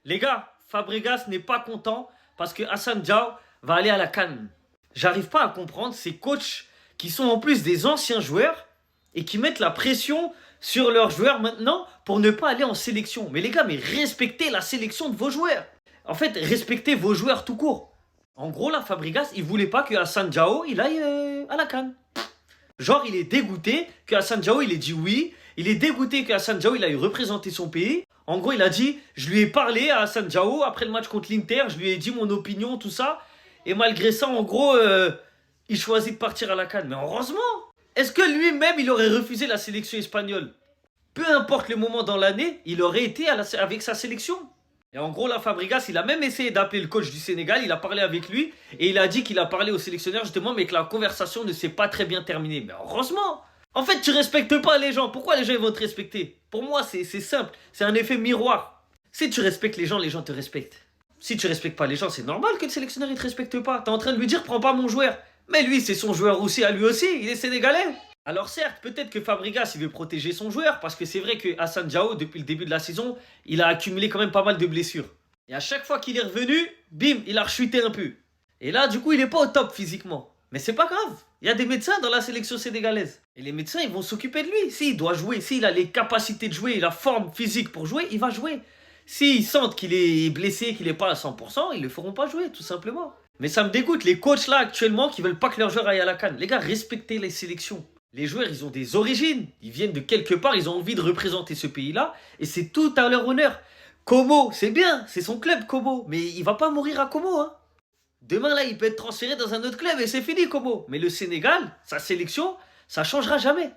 Les gars, Fabregas n'est pas content parce que Hassan Diao va aller à la CAN. J'arrive pas à comprendre ces coachs qui sont en plus des anciens joueurs et qui mettent la pression sur leurs joueurs maintenant pour ne pas aller en sélection. Mais les gars, mais respectez la sélection de vos joueurs. En fait, respectez vos joueurs tout court. En gros, là, Fabregas, il voulait pas que Hassan Diao il aille à la CAN. Genre, il est dégoûté que Hassan Diao il ait dit oui. Il est dégoûté que Hassan Diao il aille représenter son pays. En gros, il a dit, je lui ai parlé à Hassan Diao après le match contre l'Inter, je lui ai dit mon opinion, tout ça. Et malgré ça, en gros, il choisit de partir à la CAN. Mais heureusement, est-ce que lui-même, il aurait refusé la sélection espagnole? Peu importe le moment dans l'année, il aurait été avec sa sélection. Et en gros, là, Fabregas, il a même essayé d'appeler le coach du Sénégal, il a parlé avec lui, et il a dit qu'il a parlé au sélectionneur justement, mais que la conversation ne s'est pas très bien terminée. Mais heureusement! En fait, tu respectes pas les gens. Pourquoi les gens ils vont te respecter? Pour moi, c'est simple. C'est un effet miroir. Si tu respectes les gens te respectent. Si tu respectes pas les gens, c'est normal que le sélectionneur il te respecte pas. T'es en train de lui dire, prends pas mon joueur. Mais lui, c'est son joueur aussi, à lui aussi. Il est sénégalais. Alors certes, peut-être que Fabregas, il veut protéger son joueur, parce que c'est vrai que Hassan Diao, depuis le début de la saison, il a accumulé quand même pas mal de blessures. Et à chaque fois qu'il est revenu, bim, il a rechuté un peu. Et là, du coup, il est pas au top physiquement. Mais c'est pas grave. Il y a des médecins dans la sélection sénégalaise. Et les médecins, ils vont s'occuper de lui. S'il doit jouer, s'il a les capacités de jouer, la forme physique pour jouer, il va jouer. S'ils sentent qu'il est blessé, qu'il n'est pas à 100%, ils ne le feront pas jouer, tout simplement. Mais ça me dégoûte, les coachs là actuellement qui veulent pas que leurs joueurs aillent à la CAN. Les gars, respectez les sélections. Les joueurs, ils ont des origines. Ils viennent de quelque part, ils ont envie de représenter ce pays-là. Et c'est tout à leur honneur. Como, c'est bien, c'est son club, Como. Mais il va pas mourir à Como, hein. Demain, là, il peut être transféré dans un autre club et c'est fini, Como. Mais le Sénégal, sa sélection, ça changera jamais.